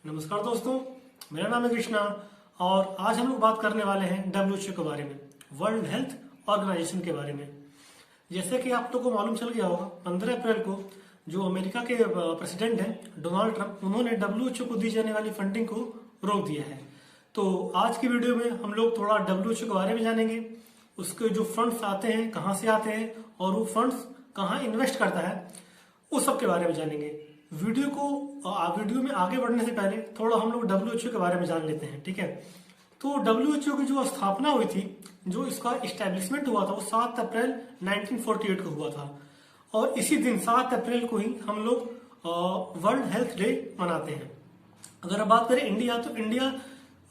नमस्कार दोस्तों, मेरा नाम है कृष्णा और आज हम लोग बात करने वाले हैं डब्ल्यूएचओ के बारे में, वर्ल्ड हेल्थ ऑर्गेनाइजेशन के बारे में। जैसे कि आप लोगों को मालूम चल गया होगा, 15 अप्रैल को जो अमेरिका के प्रेसिडेंट हैं डोनाल्ड ट्रंप, उन्होंने डब्ल्यूएचओ को दी जाने वाली फंडिंग को रोक दिया है। तो आज की वीडियो में हम लोग थोड़ा डब्ल्यूएचओ के बारे में जानेंगे, उसके जो फंड्स आते हैं कहाँ से आते हैं और वो फंड्स कहाँ इन्वेस्ट करता है, उस सब के बारे में जानेंगे। वीडियो में आगे बढ़ने से पहले थोड़ा हम लोग डब्ल्यूएचओ के बारे में जान लेते हैं, ठीक है। तो डब्ल्यूएचओ की जो स्थापना हुई थी, जो इसका इस्टेब्लिशमेंट हुआ था, वो 7 अप्रैल 1948 को हुआ था और इसी दिन 7 अप्रैल को ही हम लोग वर्ल्ड हेल्थ डे मनाते हैं। अगर अब बात करें इंडिया, तो इंडिया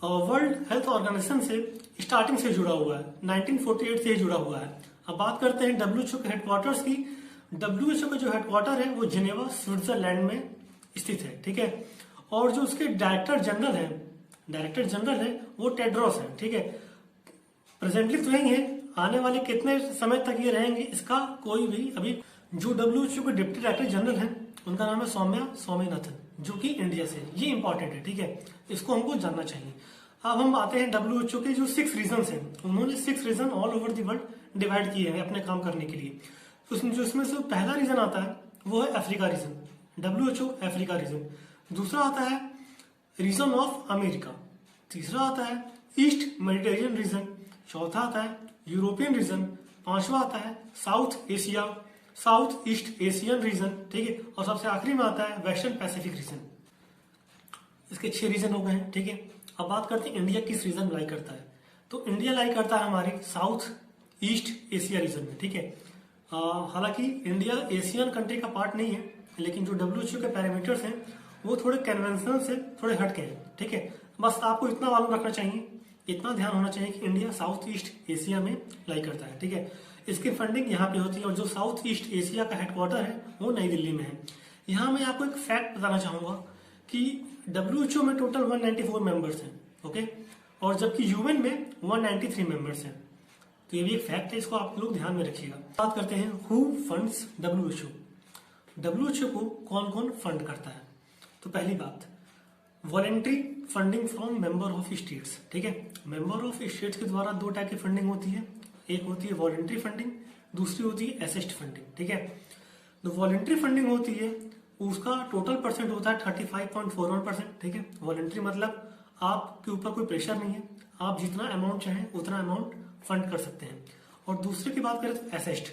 वर्ल्ड हेल्थ ऑर्गेनाइजेशन से स्टार्टिंग से जुड़ा हुआ है, 1948 से ही जुड़ा हुआ है। अब बात करते हैं डब्ल्यूएचओ के हेडक्वार्टर्स की। डब्ल्यूएचओ का जो हेडक्वार्टर है वो जिनेवा स्विट्जरलैंड में स्थित है, ठीक है। और जो उसके डायरेक्टर जनरल है वो टेड्रोस है, ठीक है। प्रेजेंटली तो यही है, आने वाले कितने समय तक ये रहेंगे इसका कोई भी अभी। जो डब्ल्यूएचओ के डिप्टी डायरेक्टर जनरल हैं उनका नाम है सौम्या स्वामीनाथन, जो कि इंडिया से, ये इंपॉर्टेंट है, ठीक है, इसको हमको जानना चाहिए। अब हम आते हैं डब्ल्यूएचओ के जो 6 रीजन हैं, उन्होंने 6 reason all over the world divide किए हैं अपने काम करने के लिए। तो उसमें से पहला रीजन आता है वो है Africa reason, WHO Africa reason. दूसरा आता है रीजन ऑफ अमेरिका। तीसरा आता है ईस्ट मेडिटेरियन रीजन। चौथा आता है यूरोपियन रीजन। पांचवा आता है साउथ ईस्ट एशियन रीजन, ठीक है। और सबसे आखिरी में आता है वेस्टर्न पैसिफिक रीजन। इसके 6 रीजन हो गए हैं, ठीक है। अब बात करते हैं इंडिया किस रीजन लाई करता है। तो इंडिया लाई करता है हमारे साउथ ईस्ट एशिया रीजन में, ठीक है। हालांकि इंडिया एशियन कंट्री का पार्ट नहीं है, लेकिन जो डब्ल्यूएचओ के पैरामीटर्स हैं वो थोड़े कन्वेंशनल से थोड़े हटके हैं, ठीक है। बस आपको इतना मालूम रखना चाहिए, इतना ध्यान होना चाहिए कि इंडिया साउथ ईस्ट एशिया में लाई करता है, ठीक है। इसकी फंडिंग यहाँ पे होती है और जो साउथ ईस्ट एशिया का हेडक्वार्टर है वो नई दिल्ली में है। यहाँ मैं आपको एक फैक्ट बताना चाहूंगा कि डब्ल्यूएचओ में टोटल 194 मेंबर्स हैं, ओके, और जबकि यूएन में 193 मेंबर्स हैं। तो ये भी एक फैक्ट है, इसको आप लोग ध्यान में रखिएगा। बात करते हैं हु फंड्स डब्ल्यूएचओ। डब्ल्यूएचओ को कौन कौन फंड करता है। तो पहली बात, voluntary funding from member of states, ठीक है। मेंबर ऑफ स्टेट्स के द्वारा 2 टाइप की फंडिंग होती है, एक होती है वॉलेंट्री फंडिंग, दूसरी होती है असिस्ट फंडिंग, ठीक है। तो वॉलेंट्री फंडिंग होती है, उसका टोटल परसेंट होता है 35.41%, ठीक है। वॉलेंट्री मतलब आपके ऊपर कोई प्रेशर नहीं है, आप जितना अमाउंट चाहें उतना अमाउंट फंड कर सकते हैं। और दूसरे की बात करें तो असिस्ट,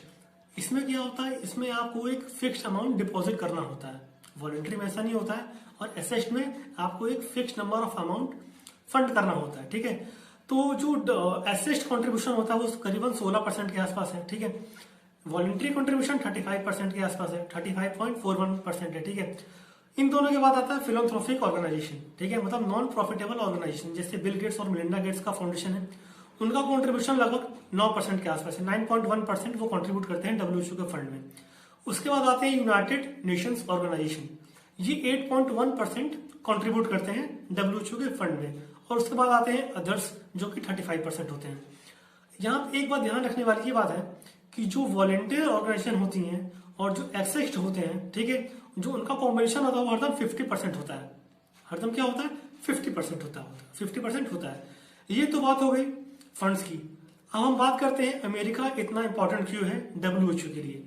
इसमें क्या होता है, इसमें आपको एक फिक्स्ड अमाउंट डिपॉजिट करना होता है। वॉलेंट्री में ऐसा नहीं होता है और असिस्ट में आपको एक fixed number of amount fund करना होता है, ठीक है। तो जो असिस्ट कंट्रीब्यूशन होता है वो करीबन 16% के आसपास है, ठीक है। वॉलेंट्री कंट्रीब्यूशन 35% के आसपास है, 35.41% है, ठीक है। इन दोनों के बाद आता है फिलोंथ्रोपिक ऑर्गेनाइजेशन, ठीक है, मतलब नॉन प्रॉफिटेबल ऑर्गेनाइजेशन, जैसे बिल गेट्स और मिलिंडा गेट्स का फाउंडेशन है। उनका कंट्रीब्यूशन लगभग 9% के आसपास है, 9.1% वो कंट्रीब्यूट करते हैं डब्ल्यूएचओ के फंड में। उसके बाद आते हैं यूनाइटेड नेशंस ऑर्गेनाइजेशन, ये 8.1% कंट्रीब्यूट करते हैं डब्ल्यूएचओ के फंड में। और उसके बाद आते हैं अदर्स, जो कि 35% होते हैं। यहाँ पे एक बात ध्यान रखने वाली ये बात है कि जो वॉलेंटियर ऑर्गेनाइजेशन होती हैं और जो असिस्ट होते हैं, ठीक है, जो उनका कॉम्बिनेशन होता है वो हरदम 50% होता है। हरदम क्या होता है, 50% होता है, 50% होता है। ये तो बात हो गई फंड्स की। अब हम बात करते हैं अमेरिका इतना इंपॉर्टेंट क्यों है डब्ल्यूएचओ के लिए,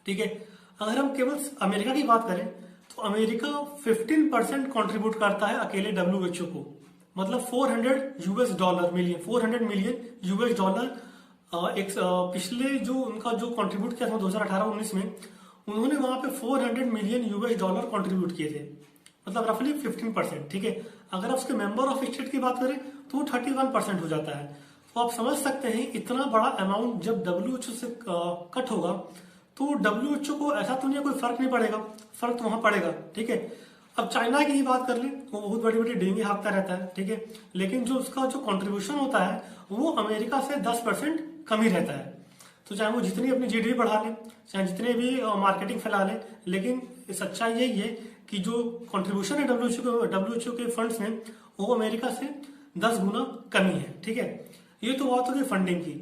ठीक है। अगर हम केवल अमेरिका की बात करें तो अमेरिका 15% कंट्रीब्यूट करता है अकेले डब्ल्यूएचओ को, मतलब $400 मिलियन एक पिछले जो उनका जो कंट्रीब्यूट किया था 2018-19 में, उन्होंने वहां पे $400 मिलियन कंट्रीब्यूट किए थे, मतलब रफली 15%, ठीक है। अगर आप उसके मेंबर ऑफ स्टेट की बात करें तो वो 31% हो जाता है। तो आप समझ सकते हैं इतना बड़ा अमाउंट जब डब्ल्यूएचओ से कट होगा तो डब्ल्यूएचओ को ऐसा तो नहीं कोई फर्क नहीं पड़ेगा, फर्क तो वहां पड़ेगा, ठीक है। अब चाइना की ही बात कर लें, वो बहुत बड़ी बड़ी डेंगी हाँकता रहता है, ठीक है, लेकिन जो उसका जो कंट्रीब्यूशन होता है वो अमेरिका से 10% कम ही रहता है। तो चाहे वो जितनी अपनी जीडीपी बढ़ा ले, चाहे जितने भी मार्केटिंग फैला ले, लेकिन सच्चाई यही है कि जो कंट्रीब्यूशन है डब्ल्यूएचओ के फंड्स में वो अमेरिका से 10 गुना कमी है, ठीक है। ये तो बात होगी फंडिंग की।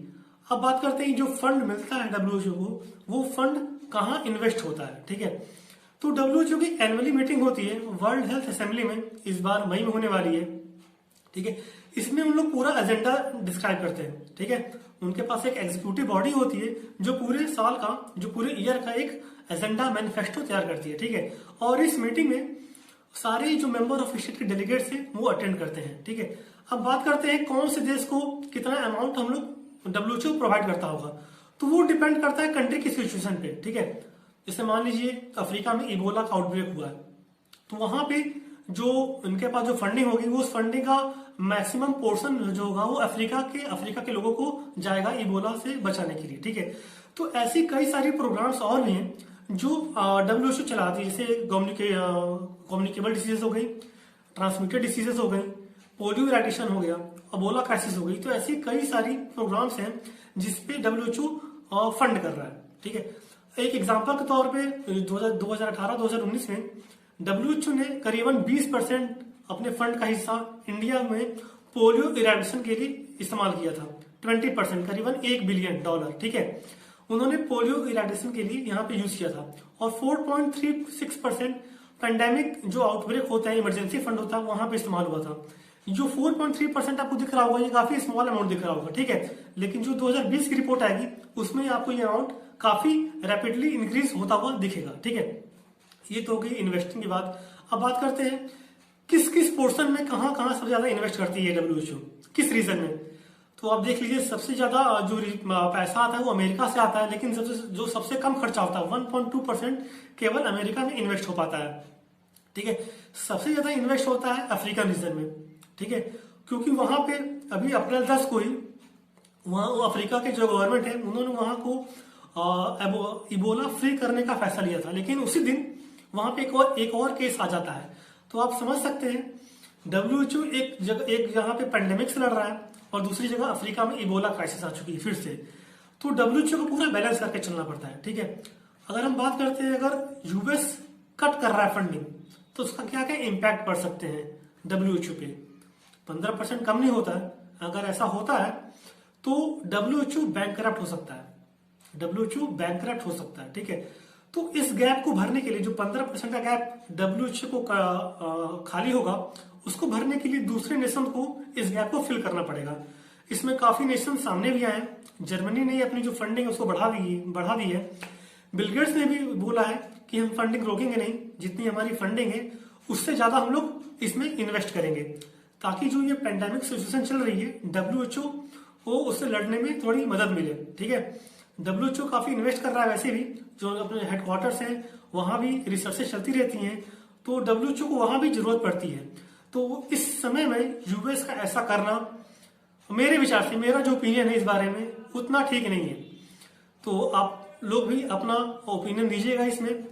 अब बात करते हैं जो फंड मिलता है डब्ल्यूएचओ को, वो फंड कहाँ इन्वेस्ट होता है, ठीक है। तो डब्ल्यूएचओ की एनुअली मीटिंग होती है वर्ल्ड हेल्थ असेंबली में, इस बार मई में होने वाली है। ठीक है, इसमें उन लोग पूरा एजेंडा डिस्क्राइब करते हैं। ठीक है, उनके पास एक एग्जीक्यूटिव बॉडी होती है जो पूरे साल का, जो पूरे ईयर का एक एजेंडा मैनिफेस्टो तैयार करती है। ठीक है, और इस मीटिंग में सारे जो मेंबर ऑफ स्टेट के डेलीगेट्स हैं वो अटेंड करते हैं। ठीक है, अब बात करते हैं कौन से देश को कितना अमाउंट हम लोग डब्ल्यूएचओ प्रोवाइड करता होगा। तो वो डिपेंड करता है कंट्री की सिचुएशन पे। ठीक है, जैसे मान लीजिए अफ्रीका में इबोला का आउटब्रेक हुआ है, तो वहां पे जो इनके पास जो फंडिंग होगी वो उस फंडिंग का मैक्सिमम पोर्शन जो होगा वो अफ्रीका के लोगों को जाएगा इबोला से बचाने के लिए। ठीक है, तो ऐसी कई सारी प्रोग्राम्स और भी हैं जो डब्ल्यूएचओ चलाती है, जैसे कम्युनिकेबल डिसीजेस हो गई, ट्रांसमिटेड डिसीजेस हो गई, पोलियो इरेडिशन हो गया, अबोला क्राइसिस हो गई। तो ऐसी कई सारी प्रोग्राम्स हैं जिसपे डब्ल्यूएचओ फंड कर रहा है। ठीक है, एक एग्जांपल के तौर पे 2018-2019 में डब्ल्यूएचओ ने करीबन 20% अपने फंड का हिस्सा इंडिया में पोलियो इरेडिशन के लिए इस्तेमाल किया था। 20% करीबन $1 बिलियन। ठीक है, उन्होंने पोलियो इरेडिशन के लिए यहाँ पे यूज किया था। और 4.36% पेंडेमिक जो आउटब्रेक होता है, इमरजेंसी फंड होता है, वहां पे इस्तेमाल हुआ था। जो 4.3% आपको दिख रहा होगा ये काफी स्मॉल अमाउंट दिख रहा होगा। ठीक है, लेकिन जो 2020 की रिपोर्ट आएगी उसमें आपको ये अमाउंट काफी रैपिडली इंक्रीज होता हुआ दिखेगा। ठीक है, ये तो हो गई इन्वेस्टिंग की बात। अब बात करते हैं किस किस पोर्शन में कहां कहां सबसे ज्यादा इन्वेस्ट करती है डब्ल्यूएचओ, किस रीजन में। तो आप देख लीजिए सबसे ज्यादा जो पैसा आता है वो अमेरिका से आता है, लेकिन जो सबसे कम खर्चा होता है 1.2% केवल अमेरिका में इन्वेस्ट हो पाता है। ठीक है, सबसे ज्यादा इन्वेस्ट होता है अफ्रीकन रीजन में। ठीक है, क्योंकि वहां पे अभी अप्रैल 10 को ही वहां अफ्रीका के जो गवर्नमेंट है उन्होंने वहां को इबोला फ्री करने का फैसला लिया था, लेकिन उसी दिन वहां पे एक और केस आ जाता है। तो आप समझ सकते हैं डब्ल्यूएचओ एक जगह पे पेंडेमिक से लड़ रहा है और दूसरी जगह अफ्रीका में इबोला क्राइसिस आ चुकी है फिर से। तो डब्ल्यूएचओ को पूरा बैलेंस करके चलना पड़ता है। ठीक है, अगर हम बात करते हैं अगर यूएस कट कर रहा है फंडिंग तो उसका क्या क्या इम्पैक्ट पड़ सकते हैं डब्ल्यूएचओ पे। 15% कम नहीं होता है। अगर ऐसा होता है तो डब्ल्यूएचओ बैंकरप्ट हो सकता है। डब्ल्यूएचओ बैंकरप्ट हो सकता है। ठीक है, तो इस गैप को भरने के लिए जो 15% का गैप डब्ल्यूएचओ को खाली होगा उसको भरने के लिए दूसरे नेशन को इस गैप को फिल करना पड़ेगा। इसमें काफी नेशन सामने भी आए। जर्मनी ने अपनी जो फंडिंग है उसको बढ़ा दी है। बिल गेट्स ने भी बोला है कि हम फंडिंग रोकेंगे नहीं, जितनी हमारी फंडिंग है उससे ज्यादा हम लोग इसमें इन्वेस्ट करेंगे, ताकि जो ये पेंडेमिक सिचुएशन चल रही है डब्ल्यूएचओ को उससे लड़ने में थोड़ी मदद मिले। ठीक है, डब्ल्यूएचओ काफी इन्वेस्ट कर रहा है, वैसे भी जो अपने हेडक्वार्टर्स हैं वहां भी रिसर्चेस चलती रहती हैं, तो डब्ल्यूएचओ को वहां भी जरूरत पड़ती है। तो इस समय में यूएस का ऐसा करना मेरे विचार से, मेरा जो ओपिनियन है इस बारे में, उतना ठीक नहीं है। तो आप लोग भी अपना ओपिनियन दीजिएगा इसमें।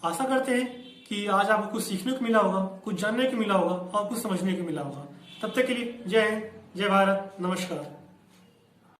आशा करते हैं कि आज आपको कुछ सीखने को मिला होगा, कुछ जानने को मिला होगा और कुछ समझने को मिला होगा। तब तक के लिए जय हिंद, जय भारत, नमस्कार।